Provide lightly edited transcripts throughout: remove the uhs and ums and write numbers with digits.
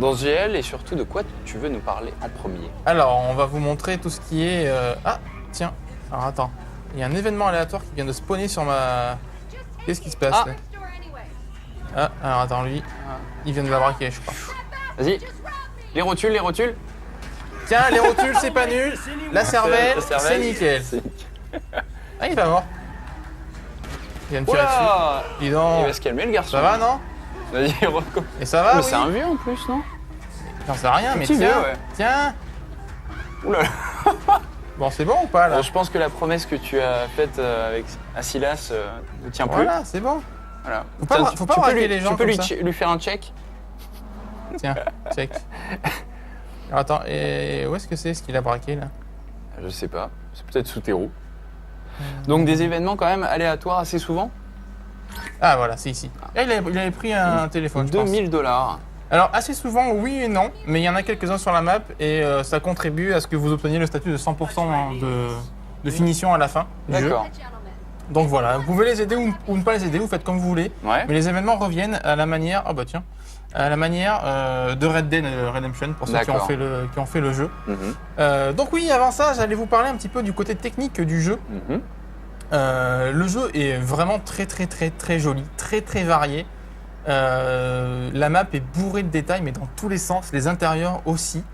dans ce GL et surtout de quoi tu veux nous parler en premier? Alors, on va vous montrer tout ce qui est... Ah, tiens, alors attends. Il y a un événement aléatoire qui vient de spawner sur ma... Qu'est-ce qui se passe là? Ah, alors attends, lui, il vient de la braquer, je crois. Vas-y, les rotules. Tiens, les rotules, c'est pas nul. La cervelle, La cervelle, c'est nickel. Ah, il est pas mort. Il vient me tirer dessus. Oula! Dis Il donc. va se calmer le garçon. Ça va, non? Vas-y, recommence. Et ça va, oui? C'est un vieux en plus, non? J'en sais rien, mais Petit tiens, vieux, ouais. tiens. Oula. Bon, c'est bon ou pas, là? Bon, je pense que la promesse que tu as faite avec Asilas ne tient plus. Voilà, c'est bon. Voilà. Faut pas braquer les gens Tu peux comme ça. lui faire un check? Tiens, check. Alors, attends, et où est-ce que c'est ce qu'il a braqué, là? Je sais pas. C'est peut-être sous tes roues. Donc des événements quand même aléatoires assez souvent? Ah, voilà, c'est ici. Et il avait pris un téléphone, je pense. 2000 $. Alors, assez souvent, oui et non, mais il y en a quelques-uns sur la map et ça contribue à ce que vous obteniez le statut de 100% de finition à la fin du jeu. D'accord. Donc voilà, vous pouvez les aider ou ne pas les aider, vous faites comme vous voulez. Ouais. Mais les événements reviennent à la manière, oh bah tiens, à la manière de Red Dead Redemption pour ceux qui ont fait le jeu. Donc oui, avant ça, j'allais vous parler un petit peu du côté technique du jeu. Le jeu est vraiment très joli, très varié. La map est bourrée de détails, mais dans tous les sens, les intérieurs aussi.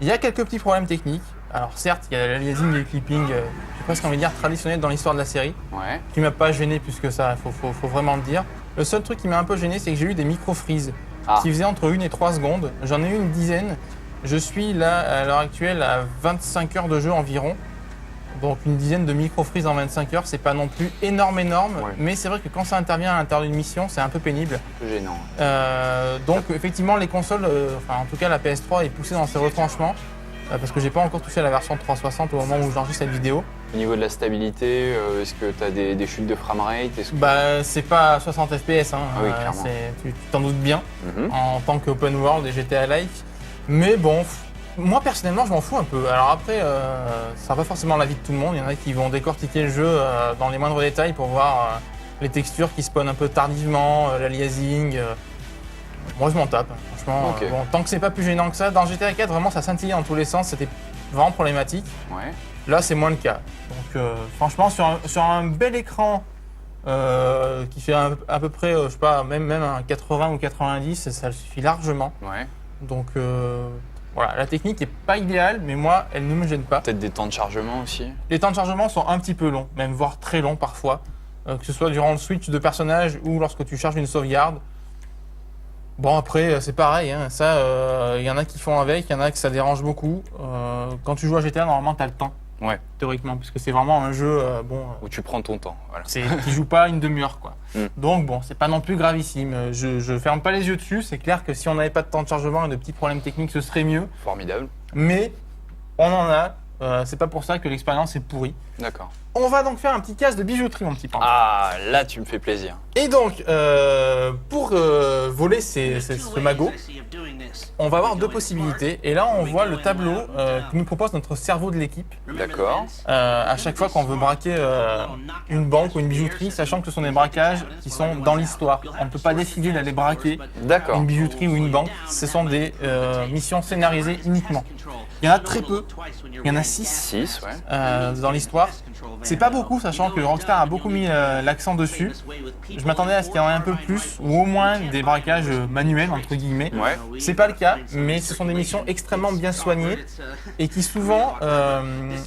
Il y a quelques petits problèmes techniques. Alors certes, il y a l'aliasing et le clipping, j'ai presque envie de dire traditionnel dans l'histoire de la série, qui m'a pas gêné plus que ça, faut vraiment le dire. Le seul truc qui m'a un peu gêné, c'est que j'ai eu des micro-freezes qui faisaient entre 1 et 3 secondes. J'en ai eu une dizaine. Je suis là, à l'heure actuelle, à 25 heures de jeu environ. Donc une dizaine de micro-freezes en 25 heures, c'est pas non plus énorme, mais c'est vrai que quand ça intervient à l'intérieur d'une mission, c'est un peu pénible. Gênant. Donc effectivement, les consoles, enfin en tout cas la PS3 est poussée dans ses retranchements, parce que j'ai pas encore touché à la version 360 au moment où j'enregistre cette vidéo. Au niveau de la stabilité, est-ce que tu as des chutes de framerate? Bah c'est pas 60 FPS, hein. Ah oui, clairement. Tu t'en doutes bien, en tant qu'open world et GTA-like. Mais bon, moi personnellement je m'en fous un peu. Alors après, ça va pas forcément l'avis de tout le monde. Il y en a qui vont décortiquer le jeu dans les moindres détails pour voir les textures qui spawnent un peu tardivement, l'aliasing. Moi je m'en tape, franchement. Okay. Bon, tant que c'est pas plus gênant que ça. Dans GTA 4, vraiment ça scintillait dans tous les sens, c'était vraiment problématique. Ouais. Là c'est moins le cas. Donc franchement sur un bel écran qui fait à peu près, je sais pas, même un 80 ou 90, ça suffit largement. Ouais. Donc voilà, la technique est pas idéale, mais moi elle ne me gêne pas. Peut-être des temps de chargement aussi? Les temps de chargement sont un petit peu longs, même voire très longs parfois, que ce soit durant le switch de personnage ou lorsque tu charges une sauvegarde. Bon après c'est pareil, hein. Ça il y en a qui font avec, il y en a que ça dérange beaucoup. Quand tu joues à GTA normalement tu as le temps, théoriquement, puisque c'est vraiment un jeu où tu prends ton temps. Voilà. Qui joue pas une demi-heure quoi. Donc bon, c'est pas non plus gravissime. Je ferme pas les yeux dessus, c'est clair que si on n'avait pas de temps de chargement et de petits problèmes techniques, ce serait mieux. Formidable. Mais on en a, c'est pas pour ça que l'expérience est pourrie. D'accord. On va donc faire un petit casse de bijouterie, mon petit pan. Ah, là tu me fais plaisir. Et donc, pour voler ce magot, on va avoir deux possibilités. Et là, on voit le tableau que nous propose notre cerveau de l'équipe. D'accord. À chaque fois qu'on veut braquer une banque ou une bijouterie, sachant que ce sont des braquages qui sont dans l'histoire. On ne peut pas décider d'aller braquer une bijouterie ou une banque. Ce sont des missions scénarisées uniquement. Il y en a très peu. Il y en a 6 dans l'histoire. C'est pas beaucoup, sachant que Rockstar a beaucoup mis l'accent dessus. Je m'attendais à ce qu'il y en ait un peu plus, ou au moins des braquages manuels, entre guillemets. C'est pas le cas, mais ce sont des missions extrêmement bien soignées et qui souvent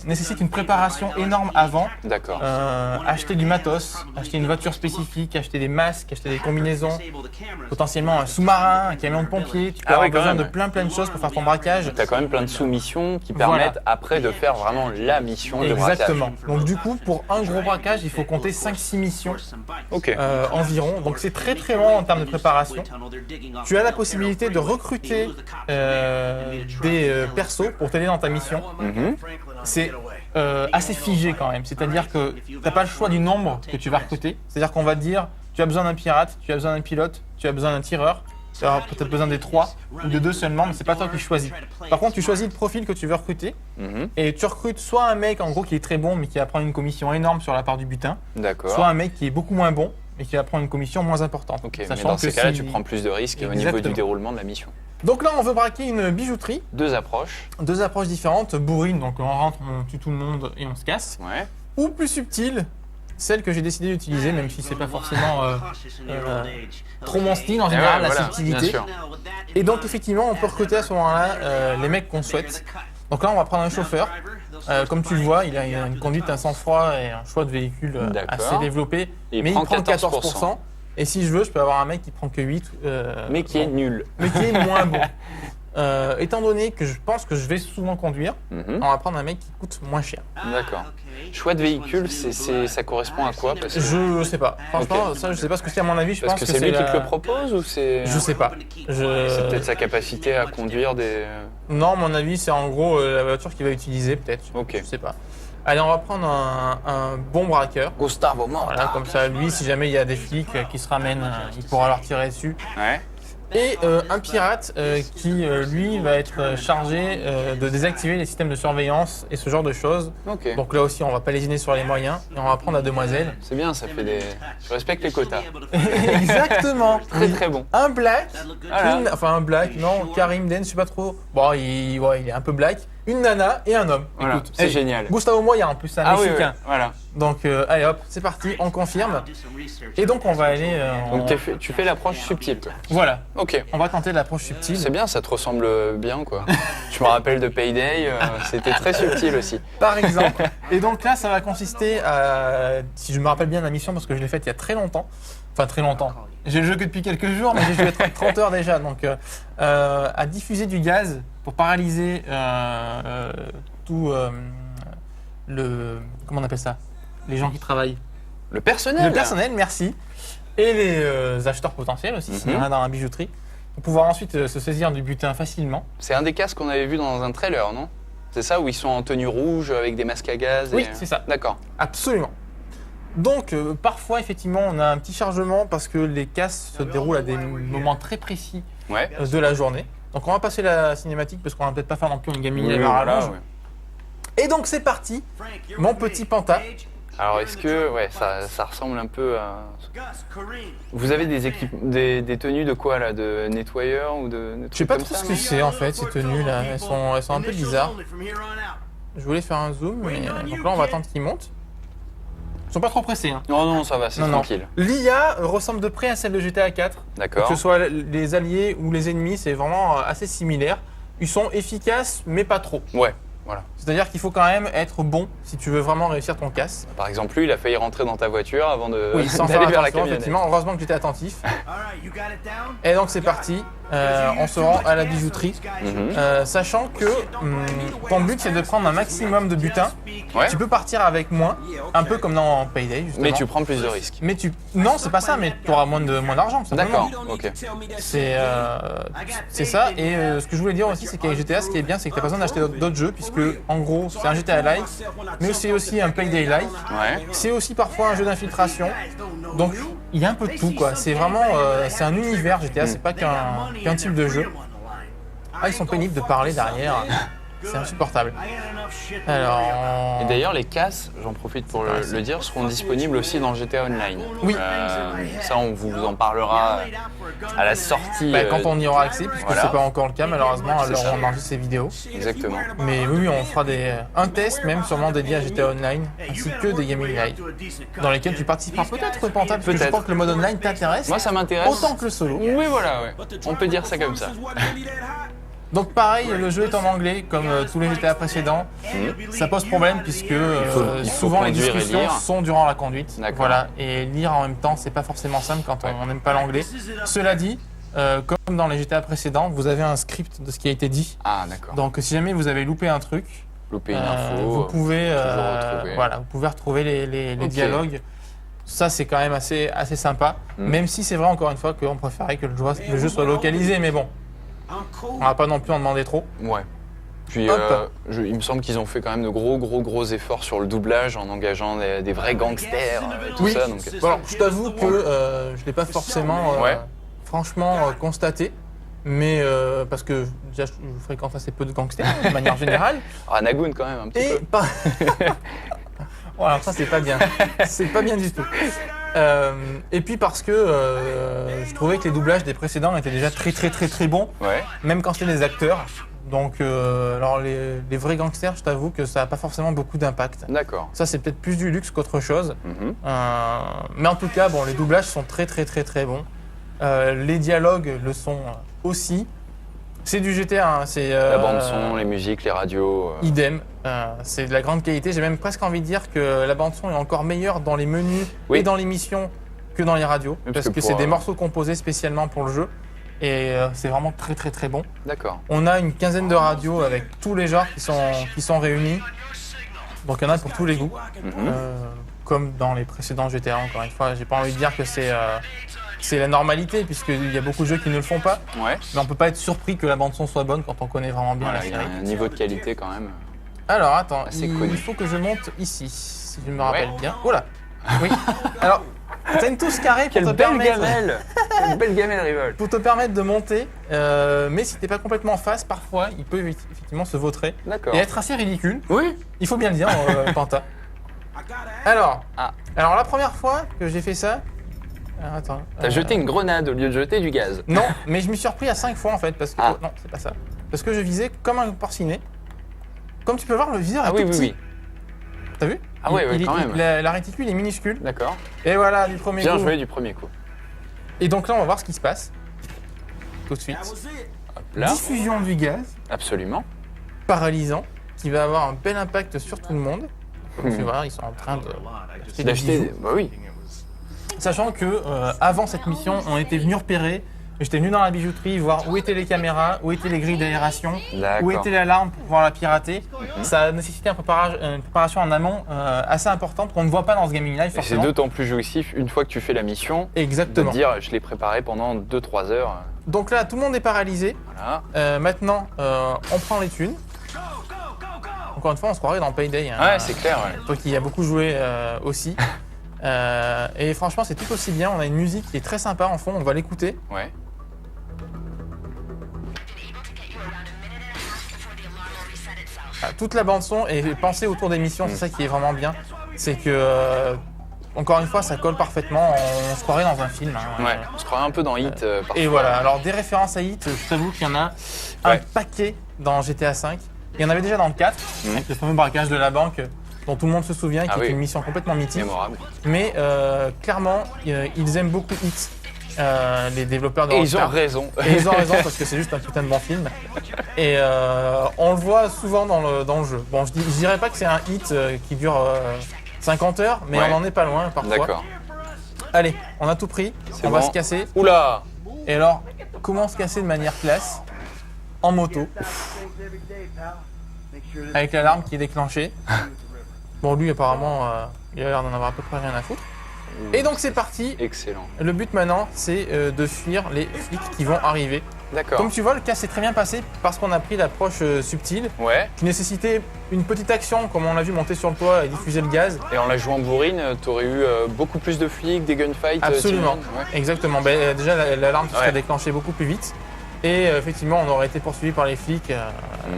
nécessitent une préparation énorme avant. D'accord. Acheter du matos, acheter une voiture spécifique, acheter des masques, acheter des combinaisons, potentiellement un sous-marin, un camion de pompier. Tu peux avoir besoin de plein de choses pour faire ton braquage. Tu as quand même plein de sous-missions qui permettent après de faire vraiment la mission de braquage. Exactement. Donc du coup, pour un gros braquage, il faut compter 5-6 missions environ. Donc c'est très long en termes de préparation. Tu as la possibilité de recruter des persos pour t'aider dans ta mission. C'est assez figé quand même. C'est-à-dire que tu n'as pas le choix du nombre que tu vas recruter. C'est-à-dire qu'on va te dire, tu as besoin d'un pirate, tu as besoin d'un pilote, tu as besoin d'un tireur. Tu auras peut-être besoin des 3 ou de 2 seulement, mais c'est pas toi qui choisis. Par contre, tu choisis le profil que tu veux recruter et tu recrutes soit un mec en gros qui est très bon mais qui va prendre une commission énorme sur la part du butin, soit un mec qui est beaucoup moins bon mais qui va prendre une commission moins importante. Mais dans ces cas-là, tu prends plus de risques au niveau du déroulement de la mission. Donc là, on veut braquer une bijouterie. 2 approches. 2 approches différentes. Bourrine, donc on rentre, on tue tout le monde et on se casse. Ouais. Ou plus subtile, celle que j'ai décidé d'utiliser, même si c'est pas forcément trop mon style en général, la subtilité. Bien sûr. Et donc effectivement, on peut recruter à ce moment-là les mecs qu'on souhaite. Donc là, on va prendre un chauffeur. Comme tu le vois, il a une conduite, un sang-froid et un choix de véhicule assez développé. Et mais il prend il prend 14%. Et si je veux, je peux avoir un mec qui prend que 8. Mais qui est nul. Mais qui est moins bon. Étant donné que je pense que je vais souvent conduire, on va prendre un mec qui coûte moins cher. D'accord. Choix de véhicule, ça correspond à quoi? Parce que... Je sais pas. Franchement, ça, je sais pas ce que c'est à mon avis. Je Parce pense que c'est lui qui te le propose ou c'est... Je sais pas. C'est peut-être sa capacité à conduire des... Non, à mon avis, c'est en gros la voiture qu'il va utiliser, peut-être. Ok. Je sais pas. Allez, on va prendre un bon braqueur. Gustavo Morta. Voilà, comme ça, lui, si jamais il y a des flics qui se ramènent, il pourra leur tirer dessus. Ouais. Et un pirate qui, lui, va être chargé de désactiver les systèmes de surveillance et ce genre de choses. Ok. Donc là aussi, on va pas lésiner sur les moyens et on va prendre la demoiselle. C'est bien, ça fait des... Je respecte les quotas. Exactement. Très très bon. Un black, Voilà. enfin un black, non, Karim Den, je sais pas trop. Bon, il est un peu black. Une nana et un homme. Voilà, Écoute, c'est génial. Gustavo Moya en plus, c'est un Ah oui, Mexicain. oui, voilà. Donc allez hop, c'est parti, on confirme. Et donc on va aller... Donc tu fais l'approche subtile, quoi. Voilà, Ok. on va tenter l'approche subtile. C'est bien, ça te ressemble bien, quoi. Je me rappelle de Payday, c'était très subtil aussi. Par exemple. Et donc là, ça va consister à, si je me rappelle bien la mission, parce que je l'ai faite il y a très longtemps. Enfin, très longtemps. J'ai le jeu que depuis quelques jours, mais j'ai joué 30 heures déjà. Donc, à diffuser du gaz pour paralyser tout le... Comment on appelle ça? Les gens qui travaillent. Le personnel. Le personnel, merci. Et les acheteurs potentiels aussi, s'il y en a dans la bijouterie. Pour pouvoir ensuite se saisir du butin facilement. C'est un des casques qu'on avait vu dans un trailer, non? C'est ça, où ils sont en tenue rouge avec des masques à gaz Oui, c'est ça. D'accord. Absolument. Donc, parfois, effectivement, on a un petit chargement parce que les casses se déroulent à des moments très précis Ouais. de la journée. Donc, on va passer la cinématique parce qu'on va peut-être pas faire non plus une gamine à la Voilà, rallonge. ouais. Et donc, c'est parti. Mon petit panta. Alors, est-ce que... Ouais, ça ressemble un peu à... Vous avez des tenues de quoi, là? De nettoyeur ou de... Je sais pas trop ce que c'est, en fait, ces tenues-là. Elles sont un peu bizarres. Je voulais faire un zoom, mais donc là, on va attendre qu'ils montent. Ils sont pas trop pressés, hein. Non, non, ça va, c'est tranquille. L'IA ressemble de près à celle de GTA 4. D'accord. Que ce soit les alliés ou les ennemis, c'est vraiment assez similaire. Ils sont efficaces, mais pas trop. Ouais, voilà. C'est-à-dire qu'il faut quand même être bon si tu veux vraiment réussir ton casse. Par exemple, lui, il a failli rentrer dans ta voiture avant de Oui, sans d'aller faire vers la attention, camionnette. effectivement. Heureusement que j'étais attentif. Et donc c'est parti. On se rend à la bijouterie. Sachant que ton but c'est de prendre un maximum de butin. Ouais. Tu peux partir avec moins, un peu comme dans Payday justement. Mais tu prends plus de risques. Mais non, c'est pas ça, mais tu auras moins d'argent. D'accord, ok. C'est ça. Et ce que je voulais dire aussi, c'est qu'avec GTA, ce qui est bien, c'est que tu n'as pas besoin d'acheter d'autres jeux, puisque en gros, c'est un GTA-like, mais c'est aussi un Payday-like. Ouais. C'est aussi parfois un jeu d'infiltration. Donc, il y a un peu de tout, quoi. C'est vraiment c'est un univers GTA, c'est pas qu'un type de jeu. Ah, ils sont pénibles de parler derrière. C'est insupportable. Alors, Et d'ailleurs, les casses, j'en profite pour le dire, seront disponibles aussi dans GTA Online. Oui. Ça, on vous en parlera à la sortie. Quand on y aura accès, puisque voilà. c'est pas encore le cas, malheureusement, C'est alors ça. on enregistre ces vidéos. Exactement. Mais oui, on fera un test même sûrement dédié à GTA Online, ainsi que des gaming live, dans lesquels tu participeras peut-être, Panta, parce que je Peut-être. crois que le mode online t'intéresse. Moi, ça m'intéresse. Autant que le solo. Oui, voilà, ouais. On peut dire ça comme ça. Donc pareil, le jeu est en anglais, comme tous les GTA précédents. Ça pose problème puisque il faut souvent les conduire et discussions lire. sont durant la conduite. D'accord. Voilà, et lire en même temps, c'est pas forcément simple quand Ouais. on n'aime pas l'anglais. Cela dit, comme dans les GTA précédents, vous avez un script de ce qui a été dit. Ah, d'accord. Donc si jamais vous avez loupé un truc, Louper une info. vous pouvez retrouver. voilà, vous pouvez retrouver les Ok. dialogues. Ça, c'est quand même assez sympa. Même si c'est vrai, encore une fois, qu'on préférait que le jeu soit localisé. Mais bon, on va pas non plus en demander trop. Ouais. Puis Hop. il me semble qu'ils ont fait quand même de gros efforts sur le doublage en engageant des vrais gangsters et tout Oui. ça. Donc... Bon, alors, je t'avoue que je ne l'ai pas forcément, Ouais. franchement, constaté. Mais parce que déjà, je fréquente assez peu de gangsters, de manière générale. Ah, Nagoon quand même, un petit Et peu. pas... Bon, alors ça, c'est pas bien. C'est pas bien du tout. Et puis parce que je trouvais que les doublages des précédents étaient déjà très bons, même quand c'était des acteurs. Donc, alors les vrais gangsters, je t'avoue que ça n'a pas forcément beaucoup d'impact. D'accord. Ça, c'est peut-être plus du luxe qu'autre chose. Mais en tout cas, bon, les doublages sont très bons. Les dialogues le sont aussi. C'est du GTA, hein, c'est... la bande son, les musiques, les radios... Idem, c'est de la grande qualité. J'ai même presque envie de dire que la bande son est encore meilleure dans les menus et dans les missions que dans les radios. Parce que c'est des morceaux composés spécialement pour le jeu. Et c'est vraiment très bon. D'accord. On a une quinzaine de radios avec tous les genres qui sont réunis. Donc il y en a pour tous les goûts. Comme dans les précédents GTA, encore une fois. J'ai pas envie de dire que c'est la normalité, puisqu'il y a beaucoup de jeux qui ne le font pas. Mais on peut pas être surpris que la bande-son soit bonne quand on connaît vraiment bien la série. Il y a un niveau de qualité quand même. Alors attends, il faut que je monte ici, si je me rappelle bien. Oh là. Oui. Alors, t'as une touche carrée pour te permettre... Une belle gamelle Revolt. Pour te permettre de monter, mais si t'es pas complètement en face, parfois, il peut effectivement se vautrer. D'accord. Et être assez ridicule. Oui. Il faut bien le dire, Panta. Alors, la première fois que j'ai fait ça... Alors, attends. T'as jeté une grenade au lieu de jeter du gaz. Non, mais je m'y suis repris à 5 fois en fait, parce que... non, c'est pas ça. Parce que je visais comme un porcinet. Comme tu peux voir, le viseur est tout petit. T'as vu? Ah oui, quand même. La réticule est minuscule. D'accord. Et voilà, du premier coup. Bien joué du premier coup. Et donc là, on va voir ce qui se passe. Tout de suite. Hop là. Diffusion du gaz. Absolument. Paralysant, qui va avoir un bel impact sur tout le monde. Comme tu vois, ils sont en train d'acheter. Bah oui. Sachant que avant cette mission, on était venu repérer. J'étais venu dans la bijouterie voir où étaient les caméras, où étaient les grilles d'aération, où était l'alarme pour pouvoir la pirater. Ça a nécessité une préparation en amont assez importante qu'on ne voit pas dans ce Gaming Live forcément. C'est d'autant plus jouissif une fois que tu fais la mission. Exactement. De dire je l'ai préparé pendant 2-3 heures. Donc là, tout le monde est paralysé. Voilà. Maintenant, on prend les thunes. Encore une fois, on se croirait dans Payday. Hein, ouais, c'est clair. Toi qui a beaucoup joué aussi. Et franchement, c'est tout aussi bien. On a une musique qui est très sympa en fond. On va l'écouter. Ouais. Toute la bande son est pensée autour des missions. C'est ça qui est vraiment bien. C'est que encore une fois, ça colle parfaitement. On se croirait dans un film. Hein. Ouais. On se croirait un peu dans Hit. Parfois. Et voilà. Alors des références à Hit, je t'avoue qu'il y en a un paquet dans GTA V. Il y en avait déjà dans le 4, avec le fameux braquage de la banque. Dont tout le monde se souvient, qui est une mission complètement mythique. Mémorable. Mais clairement, ils aiment beaucoup Hit, les développeurs de Rockstar. Et ils ont raison parce que c'est juste un putain de bon film. Et on le voit souvent dans le jeu. Bon, je dirais pas que c'est un hit qui dure 50 heures, mais on en est pas loin parfois. D'accord. Allez, on a tout pris, on va se casser. Oula! Et alors, comment se casser de manière classe? En moto. Avec l'alarme qui est déclenchée. Bon, lui, apparemment, il a l'air d'en avoir à peu près rien à foutre. Et donc, c'est parti. Excellent. Le but maintenant, c'est de fuir les flics qui vont arriver. D'accord. Comme tu vois, le cas s'est très bien passé parce qu'on a pris l'approche subtile. Qui nécessitait une petite action, comme on l'a vu monter sur le toit et diffuser le gaz. Et en la jouant bourrine, t'aurais eu beaucoup plus de flics, des gunfights. Absolument. Exactement. Ben, déjà, l'alarme serait déclenchée beaucoup plus vite. Et effectivement, on aurait été poursuivi par les flics.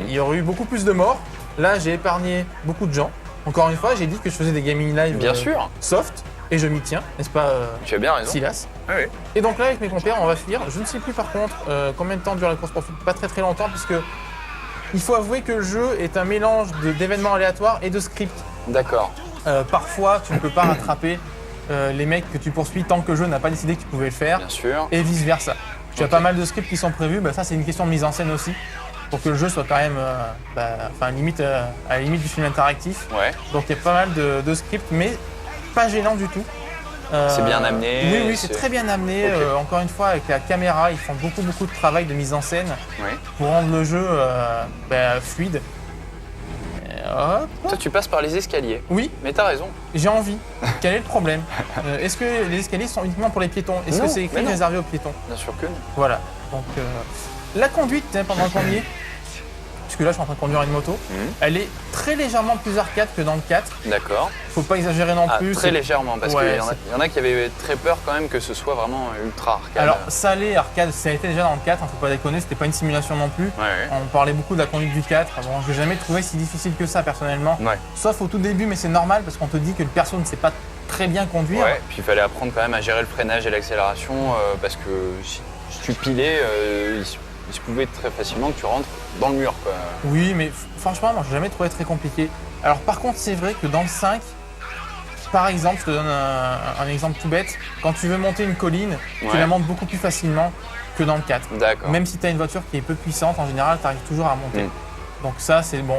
Il y aurait eu beaucoup plus de morts. Là, j'ai épargné beaucoup de gens. Encore une fois, j'ai dit que je faisais des gaming live soft, et je m'y tiens, n'est-ce pas Tu as bien raison. Silas. Oui. Et donc là, avec mes compères, on va fuir. Je ne sais plus par contre combien de temps dure la course poursuite, pas très longtemps, puisque il faut avouer que le jeu est un mélange d'événements aléatoires et de scripts. D'accord. Parfois, tu ne peux pas rattraper les mecs que tu poursuis tant que le jeu n'a pas décidé que tu pouvais le faire. Bien sûr. Et vice versa. Tu as pas mal de scripts qui sont prévus, ça c'est une question de mise en scène aussi. Pour que le jeu soit quand même à la limite du film interactif. Donc il y a pas mal de scripts, mais pas gênant du tout. C'est bien amené. Oui, c'est très bien amené. Encore une fois, avec la caméra, ils font beaucoup de travail de mise en scène pour rendre le jeu fluide. Toi, tu passes par les escaliers. Oui. Mais t'as raison. J'ai envie. Quel est le problème? Est-ce que les escaliers sont uniquement pour les piétons? Est-ce que c'est écrit réservé aux piétons? Bien sûr que non. Voilà. Donc, la conduite pendant le premier, puisque là je suis en train de conduire une moto, elle est très légèrement plus arcade que dans le 4. D'accord. Faut pas exagérer non plus. Très légèrement, parce qu'il y en a qui avaient très peur quand même que ce soit vraiment ultra arcade. Alors ça l'est arcade, ça a été déjà dans le 4, faut pas déconner, c'était pas une simulation non plus. On parlait beaucoup de la conduite du 4, bon, je n'ai jamais trouvé si difficile que ça personnellement. Sauf au tout début, mais c'est normal parce qu'on te dit que le perso ne sait pas très bien conduire. Ouais, puis il fallait apprendre quand même à gérer le freinage et l'accélération parce que si tu pilais, il se pouvait très facilement que tu rentres dans le mur, quoi. Oui, mais franchement, moi, je n'ai jamais trouvé très compliqué. Alors, par contre, c'est vrai que dans le 5, par exemple, je te donne un exemple tout bête. Quand tu veux monter une colline, tu la montes beaucoup plus facilement que dans le 4. D'accord. Même si tu as une voiture qui est peu puissante, en général, tu arrives toujours à monter. Donc ça, c'est bon.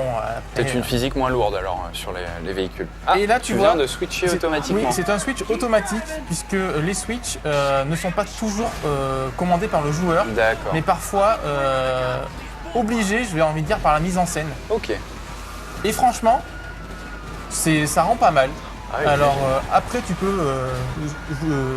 Peut-être une physique moins lourde alors sur les véhicules. Ah, et là, tu vois, viens de switcher automatiquement. Oui, c'est un switch automatique puisque les switches ne sont pas toujours commandés par le joueur, mais parfois obligés, je vais envie de dire, par la mise en scène. Ok. Et franchement, ça rend pas mal. Ah oui, alors après, tu peux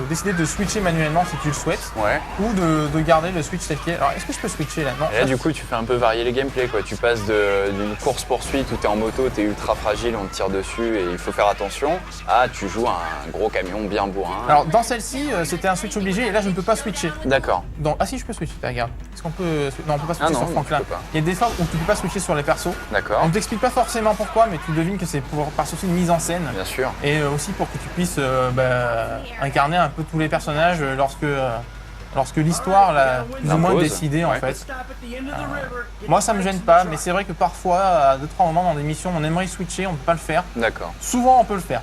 décider de switcher manuellement si tu le souhaites, ou de garder le switch tel quel. Alors est-ce que je peux switcher là? Non. Et là, du coup, tu fais un peu varier les gameplays, quoi. Tu passes d'une course-poursuite où tu es en moto, tu es ultra fragile, on te tire dessus et il faut faire attention, à tu joues un gros camion bien bourrin. Alors dans celle-ci, c'était un switch obligé et là, je ne peux pas switcher. D'accord. Donc, ah si, je peux switcher, regarde. Est-ce qu'on peut. Non, on peut pas switcher sur Franklin. Il y a des fois où tu peux pas switcher sur les persos. D'accord. On ne t'explique pas forcément pourquoi, mais tu devines que c'est par souci de mise en scène. Bien sûr. Et aussi pour que tu puisses incarner un peu tous les personnages lorsque l'histoire l'a plus ou moins décidé en fait. Moi ça me gêne pas, mais c'est vrai que parfois, à 2-3 moments dans des missions, on aimerait switcher, on ne peut pas le faire. D'accord. Souvent on peut le faire.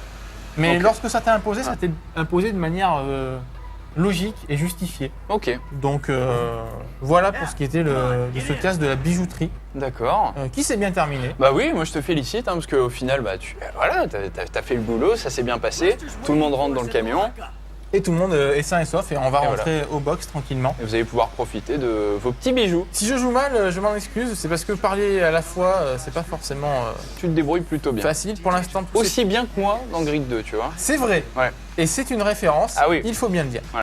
Mais lorsque ça t'est imposé, ça t'est imposé de manière logique et justifiée. Ok. Donc voilà pour ce qui était de ce casse de la bijouterie. D'accord. Qui s'est bien terminé. Bah oui, moi je te félicite parce qu'au final, t'as fait le boulot, ça s'est bien passé, tout le monde rentre dans le camion. Et tout le monde est sain et sauf et on va rentrer au box tranquillement. Et vous allez pouvoir profiter de vos petits bijoux. Si je joue mal, je m'en excuse, c'est parce que parler à la fois, c'est pas forcément tu te débrouilles plutôt bien. Facile pour l'instant. Aussi bien que moi dans Grid 2, tu vois. C'est vrai. Ouais. Et c'est une référence, ah oui. Il faut bien le dire. Ouais.